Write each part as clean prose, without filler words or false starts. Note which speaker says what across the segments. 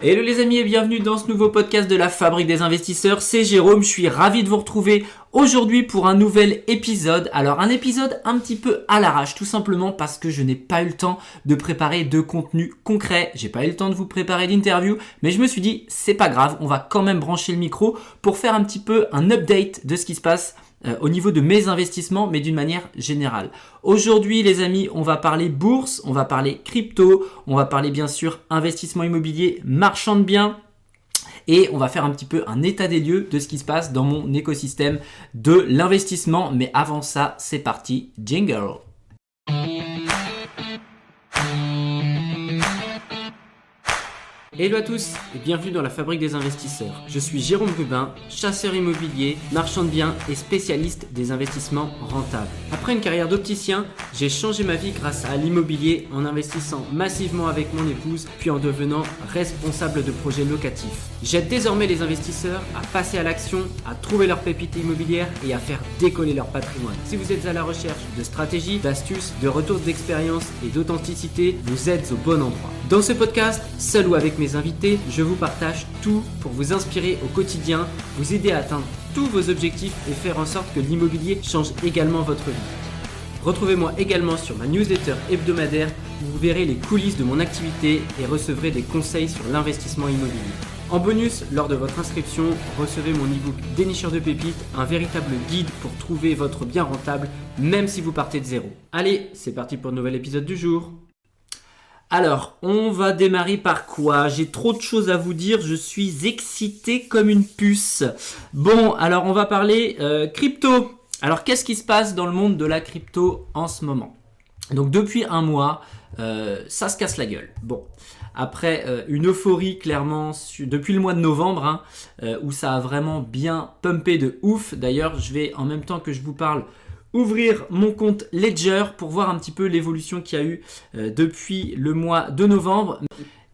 Speaker 1: Hello les amis et bienvenue dans ce nouveau podcast de la Fabrique des investisseurs, c'est Jérôme, je suis ravi de vous retrouver aujourd'hui pour un nouvel épisode. Alors un épisode un petit peu à l'arrache, tout simplement parce que je n'ai pas eu le temps de préparer de contenu concret, j'ai pas eu le temps de vous préparer d'interview, mais je me suis dit c'est pas grave, on va quand même brancher le micro pour faire un petit peu un update de ce qui se passe au niveau de mes investissements, mais d'une manière générale. Aujourd'hui, les amis, on va parler bourse, on va parler crypto, on va parler bien sûr investissement immobilier, marchand de biens, et on va faire un petit peu un état des lieux de ce qui se passe dans mon écosystème de l'investissement. Mais avant ça, c'est parti, jingle! Hello à tous et bienvenue dans la Fabrique des investisseurs. Je suis Jérôme Rubin, chasseur immobilier, marchand de biens et spécialiste des investissements rentables. Après une carrière d'opticien, j'ai changé ma vie grâce à l'immobilier en investissant massivement avec mon épouse puis en devenant responsable de projets locatifs. J'aide désormais les investisseurs à passer à l'action, à trouver leurs pépites immobilières et à faire décoller leur patrimoine. Si vous êtes à la recherche de stratégies, d'astuces, de retours d'expérience et d'authenticité, vous êtes au bon endroit. Dans ce podcast, seul ou avec mes invités, je vous partage tout pour vous inspirer au quotidien, vous aider à atteindre tous vos objectifs et faire en sorte que l'immobilier change également votre vie. Retrouvez-moi également sur ma newsletter hebdomadaire où vous verrez les coulisses de mon activité et recevrez des conseils sur l'investissement immobilier. En bonus, lors de votre inscription, recevez mon e-book Dénicheur de pépites, un véritable guide pour trouver votre bien rentable même si vous partez de zéro. Allez, c'est parti pour le nouvel épisode du jour. Alors, on va démarrer par quoi? J'ai trop de choses à vous dire, je suis excité comme une puce. Bon, alors on va parler crypto. Alors, qu'est-ce qui se passe dans le monde de la crypto en ce moment? Donc, depuis un mois, ça se casse la gueule. Bon, après une euphorie clairement depuis le mois de novembre, où ça a vraiment bien pumpé de ouf. D'ailleurs, je vais en même temps que je vous parle ouvrir mon compte Ledger pour voir un petit peu l'évolution qu'il y a eu depuis le mois de novembre.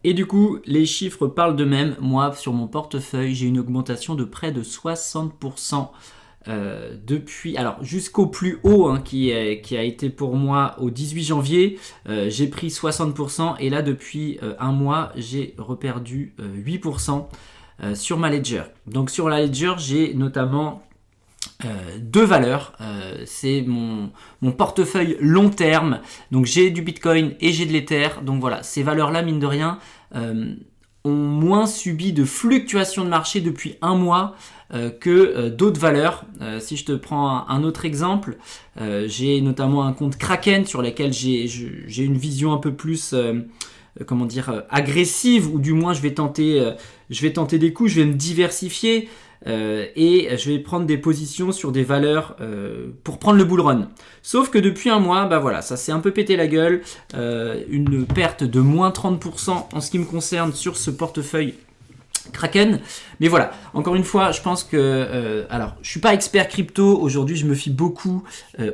Speaker 1: Et du coup, les chiffres parlent d'eux-mêmes. Moi, sur mon portefeuille, j'ai une augmentation de près de 60% depuis, alors jusqu'au plus haut qui a été pour moi au 18 janvier. J'ai pris 60% et là, depuis un mois, j'ai reperdu 8% sur ma Ledger. Donc sur la Ledger, j'ai notamment deux valeurs, c'est mon portefeuille long terme, donc j'ai du Bitcoin et j'ai de l'Ether, donc voilà, ces valeurs-là, mine de rien, ont moins subi de fluctuations de marché depuis un mois que d'autres valeurs. Si je te prends un autre exemple, j'ai notamment un compte Kraken sur lequel j'ai une vision un peu plus agressive, ou du moins je vais tenter des coups, je vais me diversifier. Et je vais prendre des positions sur des valeurs pour prendre le bull run. Sauf que depuis un mois, bah voilà, ça s'est un peu pété la gueule. Une perte de moins 30% en ce qui me concerne sur ce portefeuille Kraken. Mais voilà, encore une fois, je pense que alors je suis pas expert crypto aujourd'hui, je me fie beaucoup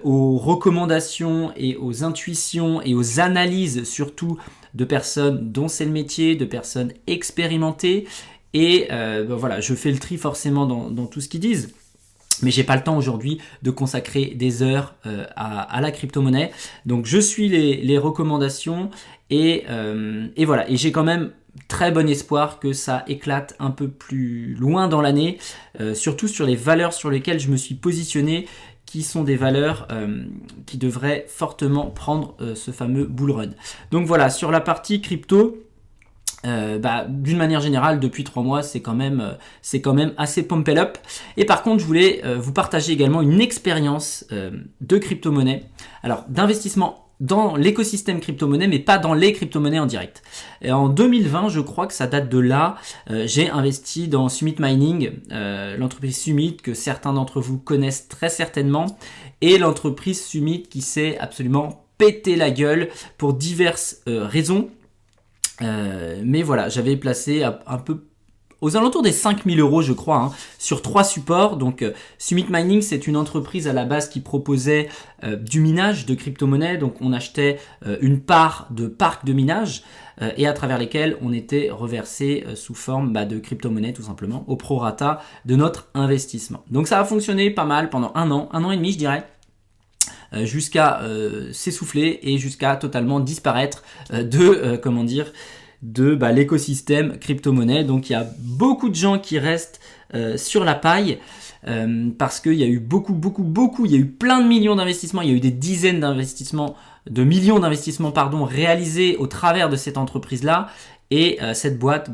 Speaker 1: aux recommandations et aux intuitions et aux analyses surtout de personnes dont c'est le métier, de personnes expérimentées. Et voilà, je fais le tri forcément dans tout ce qu'ils disent. Mais j'ai pas le temps aujourd'hui de consacrer des heures à la crypto-monnaie. Donc je suis les recommandations et voilà. Et j'ai quand même très bon espoir que ça éclate un peu plus loin dans l'année. Surtout sur les valeurs sur lesquelles je me suis positionné, qui sont des valeurs qui devraient fortement prendre ce fameux bull run. Donc voilà, sur la partie crypto, d'une manière générale, depuis 3 mois, c'est quand même assez pumped up. Et par contre, je voulais vous partager également une expérience de crypto-monnaie, alors d'investissement dans l'écosystème crypto-monnaie, mais pas dans les crypto-monnaies en direct. Et en 2020, je crois que ça date de là, j'ai investi dans Summit Mining, l'entreprise Summit que certains d'entre vous connaissent très certainement, et l'entreprise Summit qui s'est absolument pété la gueule pour diverses raisons. Mais voilà, j'avais placé un peu aux alentours des 5000 euros, je crois, sur 3 supports. Donc, Summit Mining, c'est une entreprise à la base qui proposait du minage de crypto-monnaies. Donc, on achetait une part de parcs de minage et à travers lesquels on était reversé sous forme de crypto-monnaies, tout simplement, au prorata de notre investissement. Donc, ça a fonctionné pas mal pendant un an et demi, je dirais. Jusqu'à s'essouffler et jusqu'à totalement disparaître de l'écosystème crypto-monnaie. Donc il y a beaucoup de gens qui restent sur la paille parce qu'il y a eu il y a eu plein de millions d'investissements, il y a eu des dizaines de millions d'investissements réalisés au travers de cette entreprise-là. Et cette boîte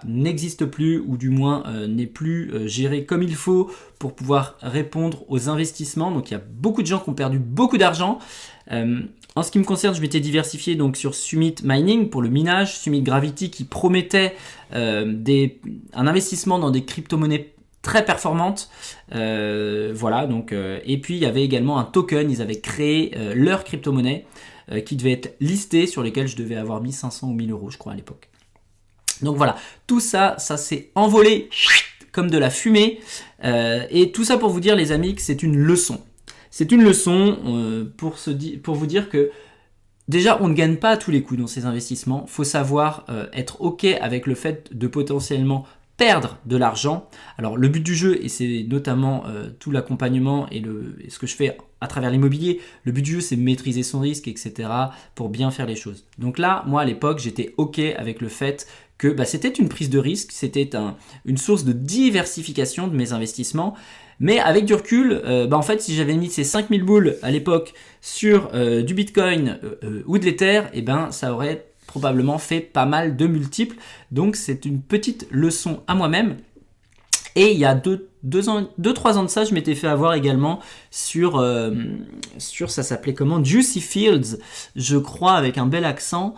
Speaker 1: n'existe plus, ou du moins n'est plus gérée comme il faut pour pouvoir répondre aux investissements. Donc il y a beaucoup de gens qui ont perdu beaucoup d'argent. En ce qui me concerne, je m'étais diversifié donc sur Summit Mining pour le minage, Summit Gravity qui promettait un investissement dans des crypto-monnaies très performantes. Et puis il y avait également un token, ils avaient créé leur crypto-monnaie qui devait être listée, sur lesquelles je devais avoir mis 500 ou 1000 euros je crois à l'époque. Donc voilà, tout ça s'est envolé comme de la fumée. Et tout ça pour vous dire, les amis, que c'est une leçon. C'est une leçon pour vous dire que déjà, on ne gagne pas à tous les coups dans ces investissements. Il faut savoir être OK avec le fait de potentiellement perdre de l'argent. Alors le but du jeu, et c'est notamment tout l'accompagnement et ce que je fais à travers l'immobilier, le but du jeu c'est maîtriser son risque, etc. pour bien faire les choses. Donc là, moi à l'époque, j'étais OK avec le fait que c'était une prise de risque, c'était une source de diversification de mes investissements. Mais avec du recul, en fait, si j'avais mis ces 5000 boules à l'époque sur du Bitcoin ou de l'Ether, ça aurait probablement fait pas mal de multiples. Donc c'est une petite leçon à moi-même. Et il y a 2-3 ans de ça, je m'étais fait avoir également sur ça s'appelait comment, Juicy Fields, je crois, avec un bel accent,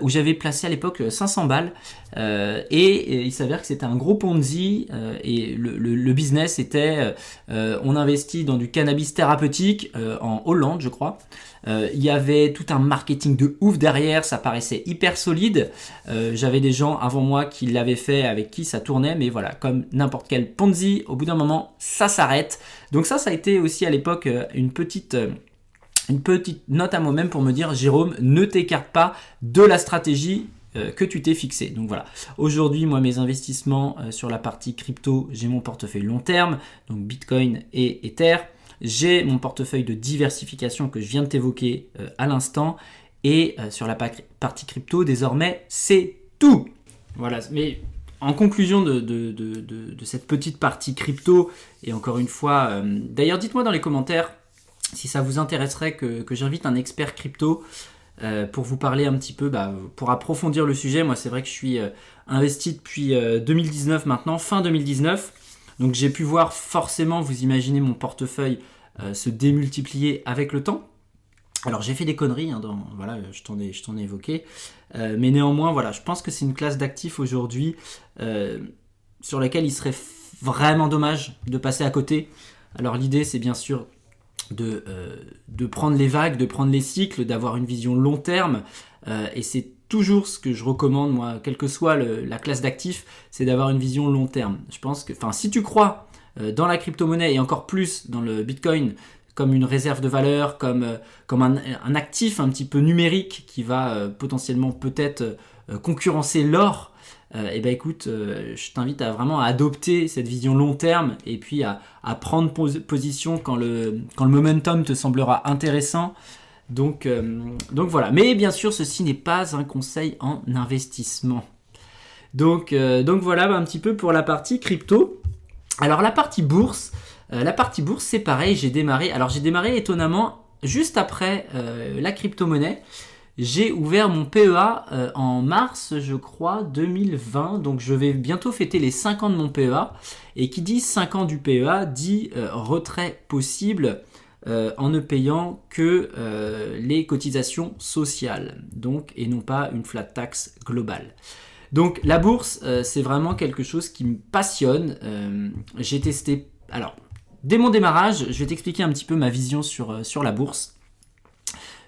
Speaker 1: où j'avais placé à l'époque 500 balles. Et il s'avère que c'était un gros Ponzi, et le business était, on investit dans du cannabis thérapeutique en Hollande, je crois. Il y avait tout un marketing de ouf derrière, ça paraissait hyper solide. J'avais des gens avant moi qui l'avaient fait, avec qui ça tournait, mais voilà, comme n'importe quel Ponzi, au bout d'un moment, ça s'arrête. Donc ça a été aussi à l'époque une petite note à moi-même pour me dire, Jérôme, ne t'écarte pas de la stratégie que tu t'es fixé. Donc voilà, aujourd'hui, moi, mes investissements sur la partie crypto, j'ai mon portefeuille long terme, donc Bitcoin et Ether. J'ai mon portefeuille de diversification que je viens de t'évoquer à l'instant. Et sur la partie crypto, désormais, c'est tout. Voilà, mais en conclusion de cette petite partie crypto, et encore une fois, d'ailleurs, dites-moi dans les commentaires si ça vous intéresserait que j'invite un expert crypto pour vous parler un petit peu, pour approfondir le sujet. Moi, c'est vrai que je suis investi depuis 2019 maintenant, fin 2019. Donc j'ai pu voir forcément, vous imaginez mon portefeuille se démultiplier avec le temps. Alors j'ai fait des conneries, je t'en ai évoqué, mais néanmoins voilà, je pense que c'est une classe d'actifs aujourd'hui sur laquelle il serait vraiment dommage de passer à côté. Alors l'idée c'est bien sûr de prendre les vagues, de prendre les cycles, d'avoir une vision long terme, et c'est toujours ce que je recommande, moi, quelle que soit la classe d'actifs, c'est d'avoir une vision long terme. Je pense que, si tu crois dans la crypto-monnaie et encore plus dans le Bitcoin comme une réserve de valeur, comme un actif un petit peu numérique qui va potentiellement peut-être concurrencer l'or, écoute, je t'invite à vraiment adopter cette vision long terme et puis à prendre position quand le momentum te semblera intéressant. Donc voilà, mais bien sûr ceci n'est pas un conseil en investissement. Donc voilà un petit peu pour la partie crypto. Alors la partie bourse c'est pareil, j'ai démarré étonnamment juste après la crypto-monnaie. J'ai ouvert mon PEA en mars, je crois, 2020. Donc je vais bientôt fêter les 5 ans de mon PEA. Et qui dit 5 ans du PEA dit retrait possible en ne payant que les cotisations sociales, donc, et non pas une flat tax globale. Donc la bourse, c'est vraiment quelque chose qui me passionne. J'ai testé, alors dès mon démarrage, je vais t'expliquer un petit peu ma vision sur la bourse.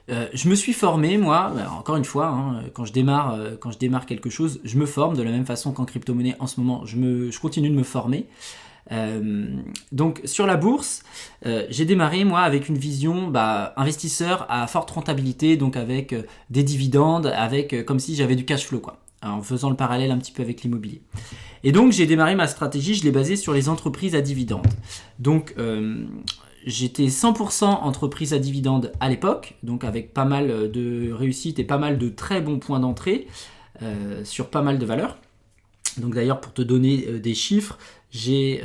Speaker 1: Je me suis formé, moi, encore une fois, quand je démarre quelque chose, je me forme de la même façon qu'en crypto-monnaie en ce moment, je continue de me former. Donc sur la bourse, j'ai démarré moi avec une vision investisseur à forte rentabilité, donc avec des dividendes, avec comme si j'avais du cash flow quoi, en faisant le parallèle un petit peu avec l'immobilier. Et donc j'ai démarré ma stratégie, je l'ai basée sur les entreprises à dividendes. Donc j'étais 100% entreprise à dividendes à l'époque, donc avec pas mal de réussite et pas mal de très bons points d'entrée. sur pas mal de valeurs. Donc d'ailleurs, pour te donner des chiffres, j'ai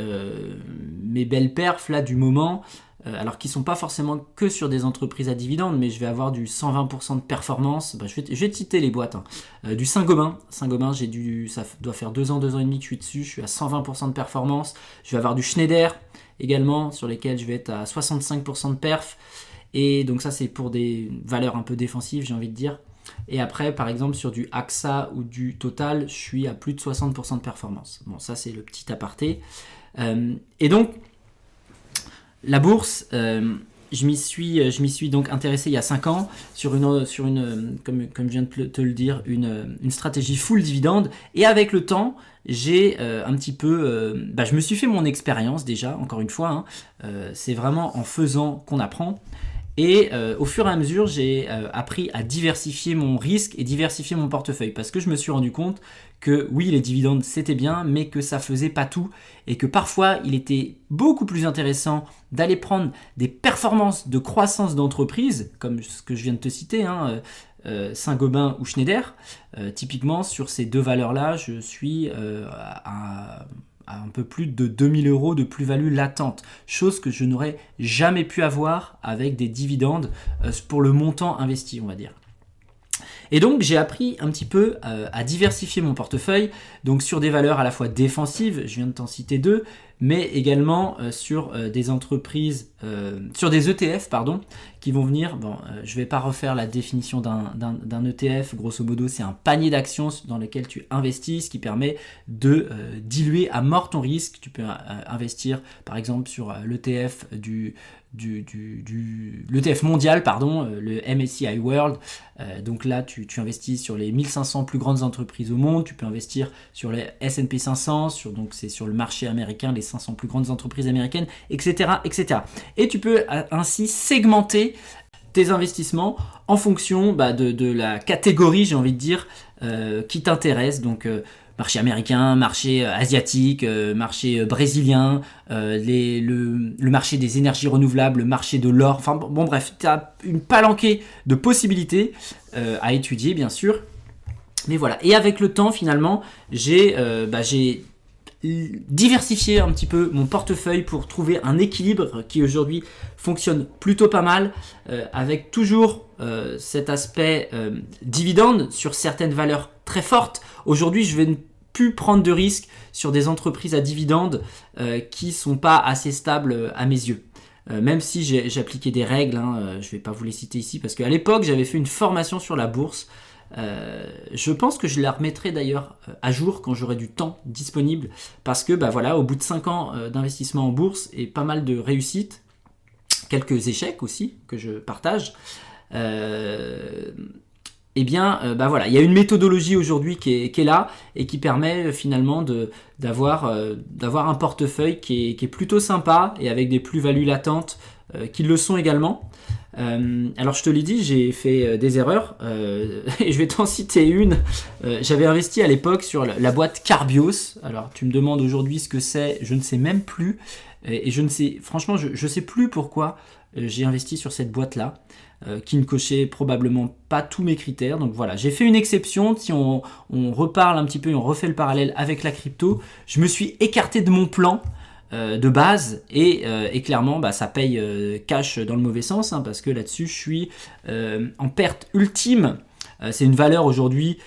Speaker 1: mes belles perfs là du moment, alors qui ne sont pas forcément que sur des entreprises à dividendes, mais je vais avoir du 120% de performance. Je vais te citer les boîtes. Du Saint-Gobain, ça doit faire 2 ans et demi que je suis dessus, je suis à 120% de performance. Je vais avoir du Schneider également, sur lesquels je vais être à 65% de perf. Et donc ça, c'est pour des valeurs un peu défensives, j'ai envie de dire. Et après, par exemple, sur du AXA ou du Total, je suis à plus de 60% de performance. Bon, ça, c'est le petit aparté. Et donc, la bourse, je m'y suis donc intéressé il y a 5 ans sur une comme je viens de te le dire, une stratégie full dividende. Et avec le temps, j'ai un petit peu... je me suis fait mon expérience déjà, encore une fois. C'est vraiment en faisant qu'on apprend. Et au fur et à mesure, j'ai appris à diversifier mon risque et diversifier mon portefeuille. Parce que je me suis rendu compte que oui, les dividendes, c'était bien, mais que ça faisait pas tout. Et que parfois, il était beaucoup plus intéressant d'aller prendre des performances de croissance d'entreprise, comme ce que je viens de te citer, Saint-Gobain ou Schneider. Typiquement, sur ces deux valeurs-là, je suis à un peu plus de 2000 € de plus-value latente, chose que je n'aurais jamais pu avoir avec des dividendes pour le montant investi, on va dire. Et donc j'ai appris un petit peu à diversifier mon portefeuille, donc sur des valeurs à la fois défensives, je viens de t'en citer 2, mais également sur des entreprises, sur des ETF, qui vont venir, je ne vais pas refaire la définition d'un ETF, grosso modo c'est un panier d'actions dans lequel tu investis, ce qui permet de diluer à mort ton risque. Tu peux investir par exemple sur l'ETF l'ETF mondial, le MSCI World. Donc là, tu investis sur les 1500 plus grandes entreprises au monde. Tu peux investir sur les S&P 500, donc c'est sur le marché américain, les 500 plus grandes entreprises américaines, etc., etc. Et tu peux ainsi segmenter tes investissements en fonction de la catégorie, j'ai envie de dire, qui t'intéresse. Donc marché américain, marché asiatique, marché brésilien, le marché des énergies renouvelables, le marché de l'or. Enfin bon bref, tu as une palanquée de possibilités à étudier bien sûr. Mais voilà, et avec le temps finalement, j'ai diversifié un petit peu mon portefeuille pour trouver un équilibre qui aujourd'hui fonctionne plutôt pas mal, avec toujours cet aspect dividende sur certaines valeurs très fortes. Aujourd'hui, je vais ne plus prendre de risques sur des entreprises à dividendes qui ne sont pas assez stables à mes yeux. Même si j'ai appliqué des règles, je ne vais pas vous les citer ici, parce qu'à l'époque, j'avais fait une formation sur la bourse. Je pense que je la remettrai d'ailleurs à jour quand j'aurai du temps disponible, parce que au bout de 5 ans d'investissement en bourse et pas mal de réussites, quelques échecs aussi que je partage, il y a une méthodologie aujourd'hui qui est là et qui permet finalement d'avoir un portefeuille qui est plutôt sympa et avec des plus-values latentes qui le sont également. Alors je te l'ai dit, j'ai fait des erreurs et je vais t'en citer une. J'avais investi à l'époque sur la boîte Carbios. Alors tu me demandes aujourd'hui ce que c'est, je ne sais même plus, et je ne sais, franchement je sais plus pourquoi j'ai investi sur cette boîte là, qui ne cochait probablement pas tous mes critères. Donc voilà, j'ai fait une exception. Si on reparle un petit peu et on refait le parallèle avec la crypto, je me suis écarté de mon plan de base et clairement ça paye cash dans le mauvais sens, parce que là-dessus je suis en perte ultime. C'est une valeur aujourd'hui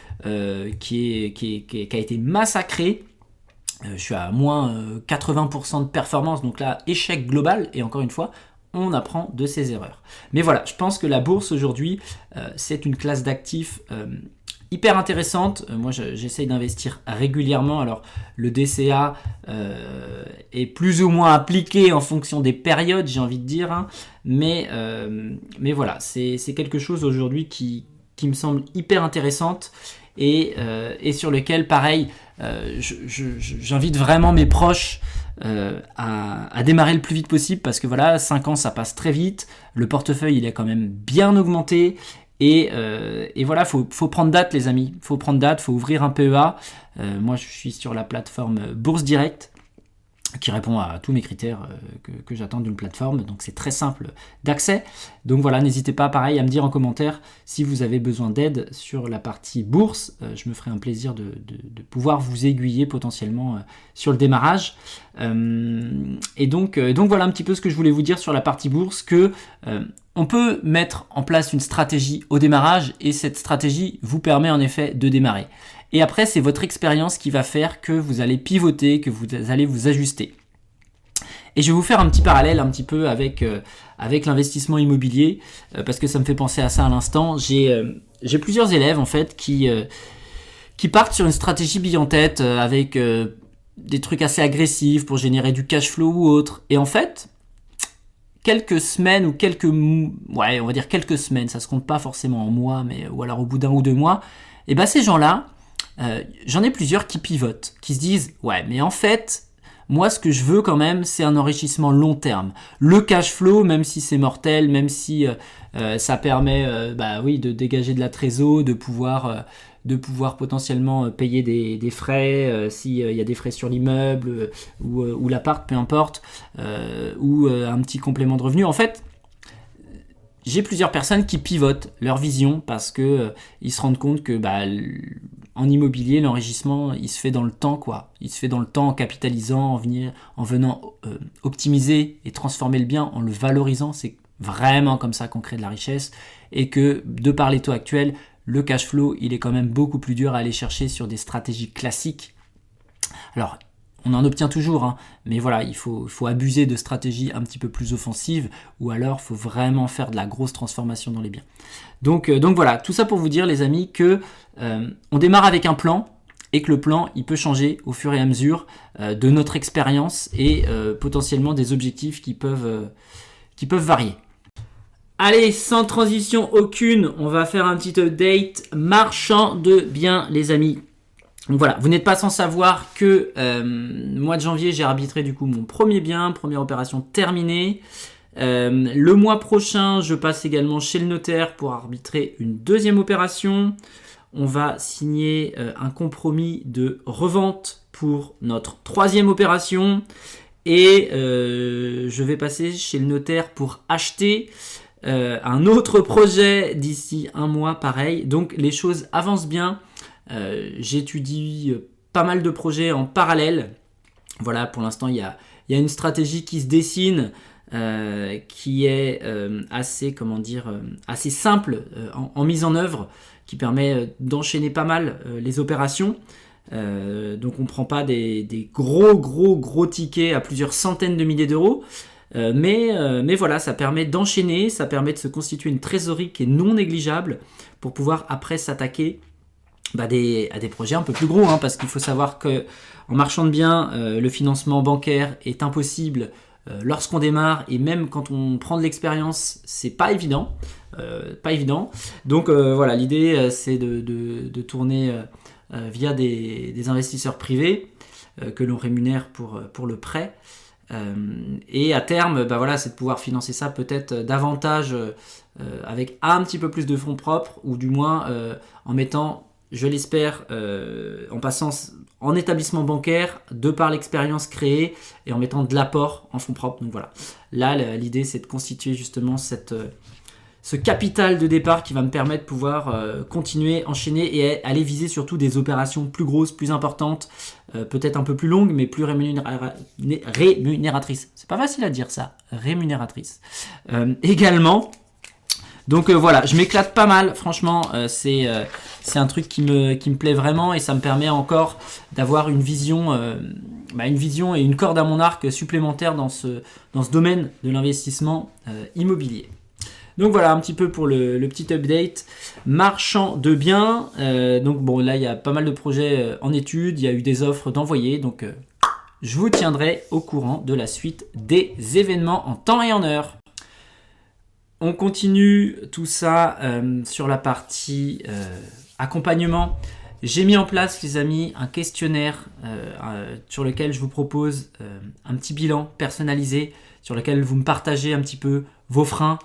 Speaker 1: qui a été massacrée. Je suis à moins 80% de performance, donc là échec global, et encore une fois on apprend de ses erreurs. Mais voilà, je pense que la bourse aujourd'hui c'est une classe d'actifs hyper intéressante. Moi j'essaye d'investir régulièrement. Alors le DCA est plus ou moins appliqué en fonction des périodes, j'ai envie de dire, mais voilà, c'est quelque chose aujourd'hui qui me semble hyper intéressante et sur lequel pareil j'invite vraiment mes proches à démarrer le plus vite possible, parce que 5 ans ça passe très vite, le portefeuille il est quand même bien augmenté. Et voilà, faut prendre date les amis, faut ouvrir un PEA. Moi je suis sur la plateforme Bourse Direct,
Speaker 2: qui répond à tous mes critères que j'attends d'une plateforme. Donc c'est très simple d'accès. Donc voilà, n'hésitez pas pareil à me dire en commentaire si vous avez besoin d'aide sur la partie bourse. Je me ferai un plaisir de pouvoir vous aiguiller potentiellement sur le démarrage. Et donc voilà un petit peu ce que je voulais vous dire sur la partie bourse, que on peut mettre en place une stratégie au démarrage et cette stratégie vous permet en effet de démarrer. Et après, c'est votre expérience qui va faire que vous allez pivoter, que vous allez vous ajuster. Et je vais vous faire un petit parallèle un petit peu avec l'investissement immobilier, parce que ça me fait penser à ça à l'instant. J'ai plusieurs élèves en fait qui partent sur une stratégie bille en tête avec des trucs assez agressifs pour générer du cash flow ou autre. Et en fait, quelques semaines ou on va dire quelques semaines, ça se compte pas forcément en mois, ou alors au bout d'un ou 2 mois, et ben ces gens-là, j'en ai plusieurs qui pivotent, qui se disent ouais, mais en fait, moi ce que je veux quand même, c'est un enrichissement long terme. Le cash flow, même si c'est mortel, même si ça permet de dégager de la trésor, de pouvoir potentiellement payer des frais s'il y a des frais sur l'immeuble ou l'appart, peu importe, ou un petit complément de revenu. En fait, j'ai plusieurs personnes qui pivotent leur vision parce que ils se rendent compte que en immobilier, l'enrichissement, il se fait dans le temps, quoi. Il se fait dans le temps en capitalisant, en venant optimiser et transformer le bien, en le valorisant. C'est vraiment comme ça qu'on crée de la richesse. Et que, de par les taux actuels, le cash flow, il est quand même beaucoup plus dur à aller chercher sur des stratégies classiques. Alors, on en obtient toujours, mais voilà, il faut abuser de stratégies un petit peu plus offensives, ou alors il faut vraiment faire de la grosse transformation dans les biens. Donc voilà, tout ça pour vous dire les amis que on démarre avec un plan, et que le plan il peut changer au fur et à mesure de notre expérience et potentiellement des objectifs qui peuvent varier. Allez, sans transition aucune, on va faire un petit update marchand de biens les amis. Donc voilà, vous n'êtes pas sans savoir que mois de janvier, j'ai arbitré du coup mon premier bien, première opération terminée. Le mois prochain, je passe également chez le notaire pour arbitrer une deuxième opération. On va signer un compromis de revente pour notre troisième opération. Et je vais passer chez le notaire pour acheter un autre projet d'ici 1 mois, pareil. Donc les choses avancent bien. J'étudie pas mal de projets en parallèle. Voilà, pour l'instant, il y a une stratégie qui se dessine, qui est assez simple en mise en œuvre, qui permet d'enchaîner pas mal les opérations. Donc on ne prend pas des gros tickets à plusieurs centaines de milliers d'euros. Mais voilà, ça permet d'enchaîner, ça permet de se constituer une trésorerie qui est non négligeable pour pouvoir après s'attaquer à des projets un peu plus gros, parce qu'il faut savoir que en marchand de biens, le financement bancaire est impossible lorsqu'on démarre, et même quand on prend de l'expérience, c'est pas évident. Donc voilà, l'idée c'est de tourner via des investisseurs privés que l'on rémunère pour le prêt. Et à terme, c'est de pouvoir financer ça peut-être davantage avec un petit peu plus de fonds propres, ou du moins en mettant, je l'espère, en passant en établissement bancaire de par l'expérience créée et en mettant de l'apport en fonds propres. Donc voilà, là l'idée c'est de constituer justement ce capital de départ qui va me permettre de pouvoir continuer, enchaîner et aller viser surtout des opérations plus grosses, plus importantes, peut-être un peu plus longues, mais plus rémunératrices. C'est pas facile à dire ça, rémunératrices. Également. Donc voilà, je m'éclate pas mal, franchement, c'est un truc qui me plaît vraiment, et ça me permet encore d'avoir une vision et une corde à mon arc supplémentaire dans ce domaine de l'investissement immobilier. Donc voilà un petit peu pour le petit update marchand de biens. Donc bon, là il y a pas mal de projets en étude, il y a eu des offres d'envoyer, donc je vous tiendrai au courant de la suite des événements en temps et en heure. On continue tout ça sur la partie accompagnement. J'ai mis en place, les amis, un questionnaire sur lequel je vous propose un petit bilan personnalisé, sur lequel vous me partagez un petit peu vos freins,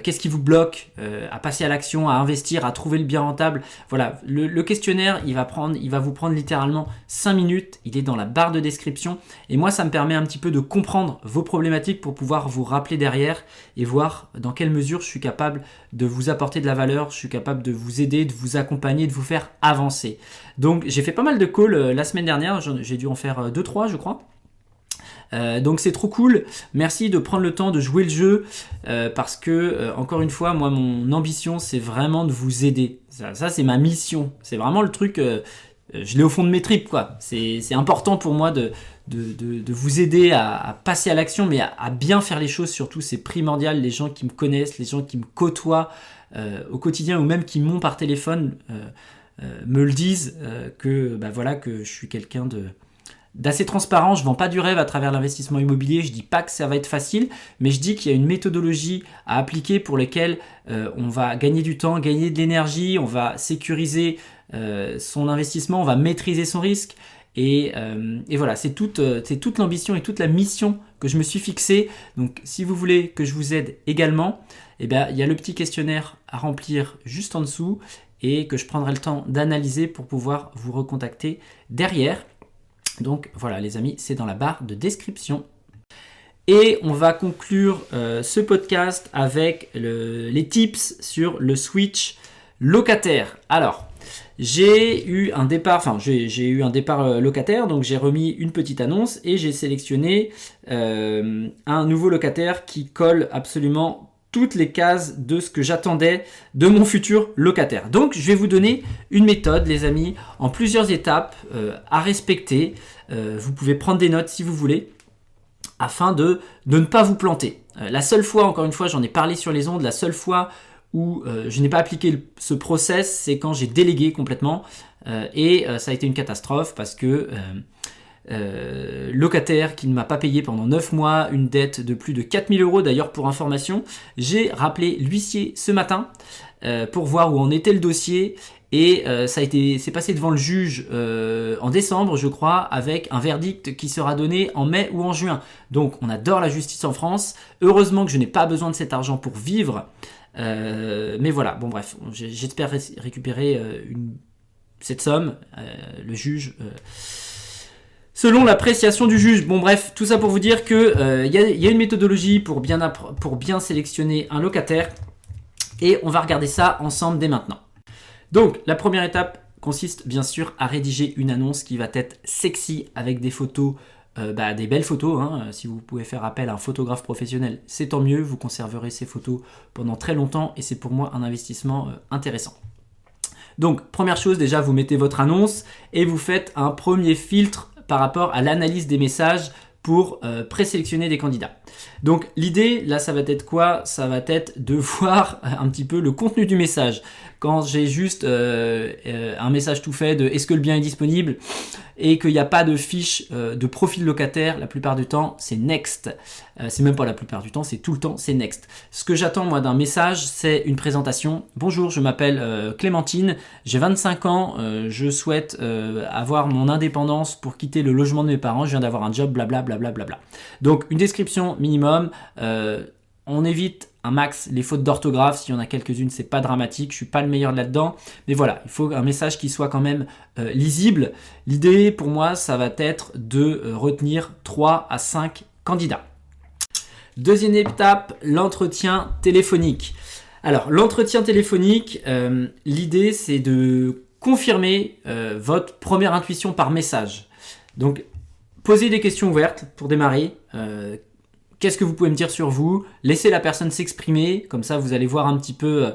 Speaker 2: qu'est-ce qui vous bloque à passer à l'action, à investir, à trouver le bien rentable. Voilà, le questionnaire, il va vous prendre littéralement 5 minutes, il est dans la barre de description et moi ça me permet un petit peu de comprendre vos problématiques pour pouvoir vous rappeler derrière et voir dans quelle mesure je suis capable de vous apporter de la valeur, je suis capable de vous aider, de vous accompagner, de vous faire avancer. Donc j'ai fait pas mal de calls la semaine dernière, j'ai dû en faire 2-3 je crois. Donc c'est trop cool, merci de prendre le temps de jouer le jeu parce que encore une fois moi mon ambition c'est vraiment de vous aider, ça c'est ma mission, c'est vraiment le truc, je l'ai au fond de mes tripes quoi, c'est important pour moi de vous aider à passer à l'action mais à bien faire les choses, surtout c'est primordial. Les gens qui me connaissent, les gens qui me côtoient au quotidien ou même qui m'ont par téléphone me le disent que voilà, que je suis quelqu'un d'assez transparent, je vends pas du rêve à travers l'investissement immobilier, je dis pas que ça va être facile, mais je dis qu'il y a une méthodologie à appliquer pour lesquelles on va gagner du temps, gagner de l'énergie, on va sécuriser son investissement, on va maîtriser son risque et voilà, c'est toute l'ambition et toute la mission que je me suis fixée. Donc si vous voulez que je vous aide également, il y a le petit questionnaire à remplir juste en dessous et que je prendrai le temps d'analyser pour pouvoir vous recontacter derrière. Donc voilà les amis, c'est dans la barre de description. Et on va conclure ce podcast avec les tips sur le switch locataire. Alors, j'ai eu un départ locataire, donc j'ai remis une petite annonce et j'ai sélectionné un nouveau locataire qui colle absolument toutes les cases de ce que j'attendais de mon futur locataire. Donc je vais vous donner une méthode les amis, en plusieurs étapes à respecter. Vous pouvez prendre des notes si vous voulez, afin de ne pas vous planter. La seule fois, encore une fois, j'en ai parlé sur les ondes, la seule fois où je n'ai pas appliqué ce process, c'est quand j'ai délégué complètement et ça a été une catastrophe parce que locataire qui ne m'a pas payé pendant 9 mois, une dette de plus de 4 000 €. D'ailleurs, pour information, j'ai rappelé l'huissier ce matin pour voir où en était le dossier et c'est passé devant le juge en décembre, je crois, avec un verdict qui sera donné en mai ou en juin. Donc, on adore la justice en France. Heureusement que je n'ai pas besoin de cet argent pour vivre. Mais voilà, bon bref, j'espère récupérer cette somme. Le juge... selon l'appréciation du juge. Bon bref, tout ça pour vous dire que y a une méthodologie pour bien sélectionner un locataire et on va regarder ça ensemble dès maintenant. Donc la première étape consiste bien sûr à rédiger une annonce qui va être sexy avec des photos, des belles photos. Si vous pouvez faire appel à un photographe professionnel, c'est tant mieux, vous conserverez ces photos pendant très longtemps et c'est pour moi un investissement intéressant. Donc première chose, déjà vous mettez votre annonce et vous faites un premier filtre par rapport à l'analyse des messages pour présélectionner des candidats. Donc l'idée, là, ça va être quoi? Ça va être de voir un petit peu le contenu du message. Quand j'ai juste un message tout fait de « est-ce que le bien est disponible ?» et qu'il n'y a pas de fiche de profil locataire, la plupart du temps, c'est « next ». C'est même pas la plupart du temps, c'est tout le temps, c'est « next ». Ce que j'attends, moi, d'un message, c'est une présentation. « Bonjour, je m'appelle Clémentine, j'ai 25 ans, je souhaite avoir mon indépendance pour quitter le logement de mes parents, je viens d'avoir un job, blablabla. Bla. » Donc, une description minimum. On évite un max les fautes d'orthographe, s'il y en a quelques-unes, c'est pas dramatique, je suis pas le meilleur là-dedans, mais voilà, il faut un message qui soit quand même lisible. L'idée pour moi, ça va être de retenir 3 à 5 candidats. Deuxième étape, l'entretien téléphonique. Alors, l'entretien téléphonique, l'idée c'est de confirmer votre première intuition par message. Donc, posez des questions ouvertes pour démarrer. Qu'est-ce que vous pouvez me dire sur vous? Laissez la personne s'exprimer, comme ça vous allez voir un petit peu,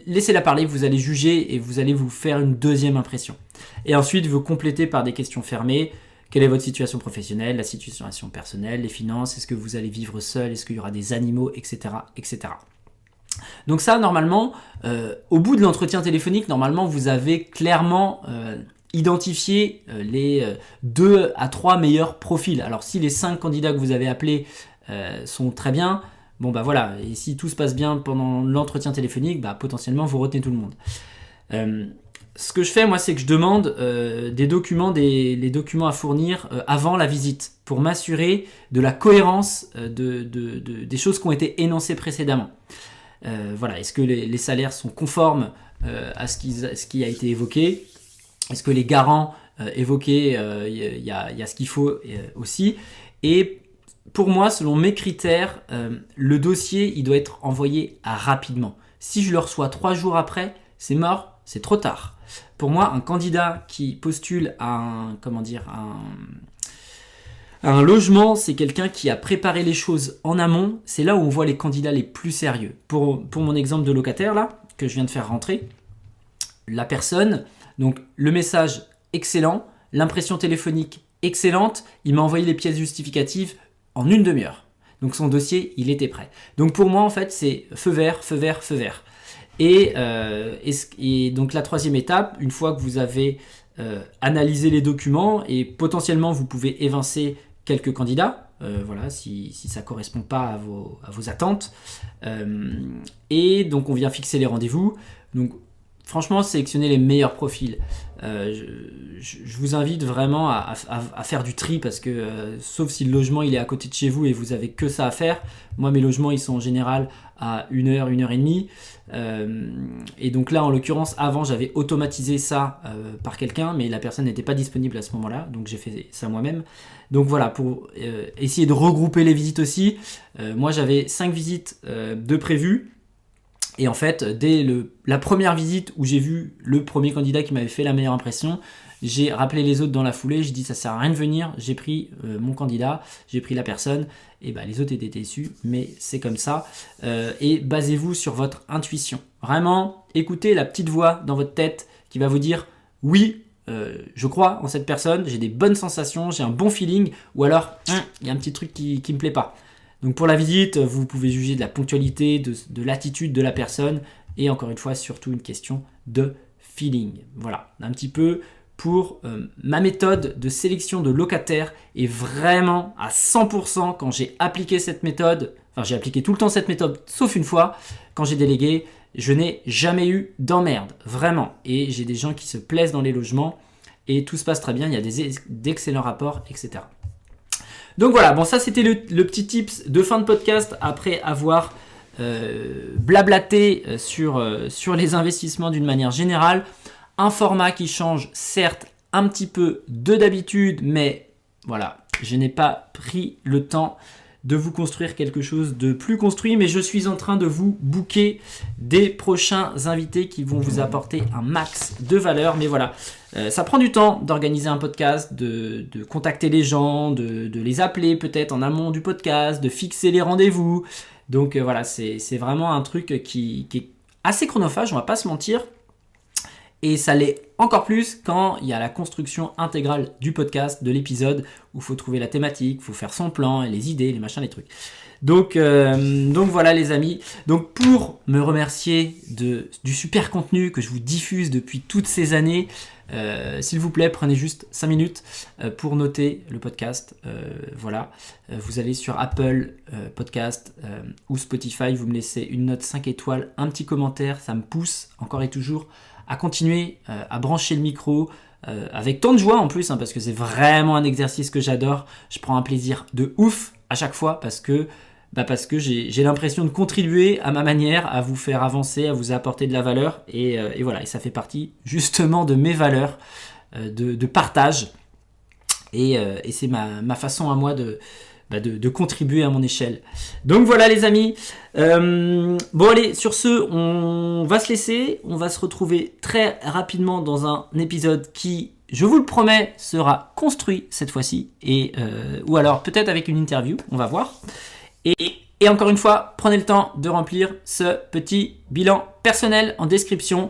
Speaker 2: laissez-la parler, vous allez juger et vous allez vous faire une deuxième impression. Et ensuite vous complétez par des questions fermées. Quelle est votre situation professionnelle, la situation personnelle, les finances, est-ce que vous allez vivre seul, est-ce qu'il y aura des animaux, etc. etc. Donc ça, normalement, au bout de l'entretien téléphonique, normalement vous avez clairement... identifier les 2 à 3 meilleurs profils. Alors si les 5 candidats que vous avez appelés sont très bien, bon bah voilà, et si tout se passe bien pendant l'entretien téléphonique, bah potentiellement vous retenez tout le monde. ce que je fais, moi, c'est que je demande les documents à fournir avant la visite pour m'assurer de la cohérence des choses qui ont été énoncées précédemment. Voilà, est-ce que les salaires sont conformes à ce qui a été évoqué? Est-ce que les garants évoqués, il y a ce qu'il faut aussi? Et pour moi, selon mes critères, le dossier, il doit être envoyé rapidement. Si je le reçois 3 jours après, c'est mort, c'est trop tard. Pour moi, un candidat qui postule à un logement, c'est quelqu'un qui a préparé les choses en amont. C'est là où on voit les candidats les plus sérieux. Pour mon exemple de locataire, là, que je viens de faire rentrer, la personne, donc le message excellent, l'impression téléphonique excellente, il m'a envoyé les pièces justificatives en 1 demi-heure. Donc son dossier, il était prêt. Donc pour moi, en fait, c'est feu vert, feu vert, feu vert. Et donc la 3e étape, une fois que vous avez analysé les documents et potentiellement vous pouvez évincer quelques candidats, voilà, si ça ne correspond pas à vos attentes. Et donc on vient fixer les rendez-vous. Donc franchement, sélectionnez les meilleurs profils. Je vous invite vraiment à faire du tri parce que, sauf si le logement il est à côté de chez vous et vous avez que ça à faire. Moi, mes logements, ils sont en général à 1 heure, 1 heure et demie. Et donc là, en l'occurrence, avant, j'avais automatisé ça par quelqu'un, mais la personne n'était pas disponible à ce moment-là. Donc j'ai fait ça moi-même. Donc voilà, pour essayer de regrouper les visites aussi. Moi, j'avais 5 visites de prévues. Et en fait, dès la première visite où j'ai vu le premier candidat qui m'avait fait la meilleure impression, j'ai rappelé les autres dans la foulée, j'ai dit ça sert à rien de venir, j'ai pris mon candidat, j'ai pris la personne, et les autres étaient déçus, mais c'est comme ça. Et basez-vous sur votre intuition. Vraiment, écoutez la petite voix dans votre tête qui va vous dire oui, je crois en cette personne, j'ai des bonnes sensations, j'ai un bon feeling, ou alors il y a un petit truc qui me plaît pas. Donc pour la visite, vous pouvez juger de la ponctualité, de l'attitude de la personne et encore une fois, surtout une question de feeling. Voilà, un petit peu pour ma méthode de sélection de locataires et vraiment à 100% quand j'ai appliqué cette méthode, enfin j'ai appliqué tout le temps cette méthode sauf une fois, quand j'ai délégué, je n'ai jamais eu d'emmerde, vraiment. Et j'ai des gens qui se plaisent dans les logements et tout se passe très bien, il y a d'excellents rapports, etc. Donc voilà, bon ça c'était le petit tips de fin de podcast après avoir blablaté sur les investissements d'une manière générale. Un format qui change certes un petit peu de d'habitude, mais voilà, je n'ai pas pris le temps de vous construire quelque chose de plus construit, mais je suis en train de vous booker des prochains invités qui vont vous apporter un max de valeur. Mais voilà, ça prend du temps d'organiser un podcast, de contacter les gens, de les appeler peut-être en amont du podcast, de fixer les rendez-vous. Donc voilà, c'est vraiment un truc qui est assez chronophage, on va pas se mentir. Et ça l'est encore plus quand il y a la construction intégrale du podcast, de l'épisode, où il faut trouver la thématique, il faut faire son plan, les idées, les machins, les trucs. Donc voilà les amis. Donc pour me remercier du super contenu que je vous diffuse depuis toutes ces années, s'il vous plaît, prenez juste 5 minutes pour noter le podcast. Voilà, vous allez sur Apple Podcast ou Spotify, vous me laissez une note 5 étoiles, un petit commentaire, ça me pousse encore et toujours à continuer à brancher le micro avec tant de joie en plus, parce que c'est vraiment un exercice que j'adore. Je prends un plaisir de ouf à chaque fois parce que j'ai l'impression de contribuer à ma manière à vous faire avancer, à vous apporter de la valeur et voilà, et ça fait partie justement de mes valeurs de partage et c'est ma façon à moi de contribuer à mon échelle. Donc voilà les amis. Bon allez, sur ce, on va se laisser. On va se retrouver très rapidement dans un épisode qui, je vous le promets, sera construit cette fois-ci. Ou alors peut-être avec une interview, on va voir. Et encore une fois, prenez le temps de remplir ce petit bilan personnel en description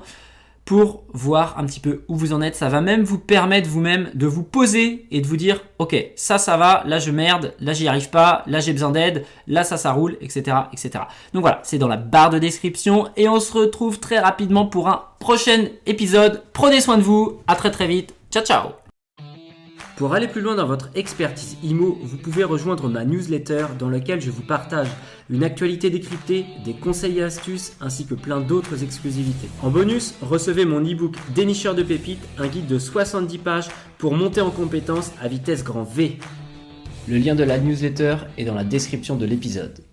Speaker 2: pour voir un petit peu où vous en êtes. Ça va même vous permettre vous-même de vous poser et de vous dire « Ok, ça va, là je merde, là j'y arrive pas, là j'ai besoin d'aide, là ça roule, etc. etc. » Donc voilà, c'est dans la barre de description et on se retrouve très rapidement pour un prochain épisode. Prenez soin de vous, à très très vite, ciao ciao.
Speaker 1: Pour aller plus loin dans votre expertise IMO, vous pouvez rejoindre ma newsletter dans laquelle je vous partage une actualité décryptée, des conseils et astuces ainsi que plein d'autres exclusivités. En bonus, recevez mon e-book Dénicheur de pépites, un guide de 70 pages pour monter en compétences à vitesse grand V. Le lien de la newsletter est dans la description de l'épisode.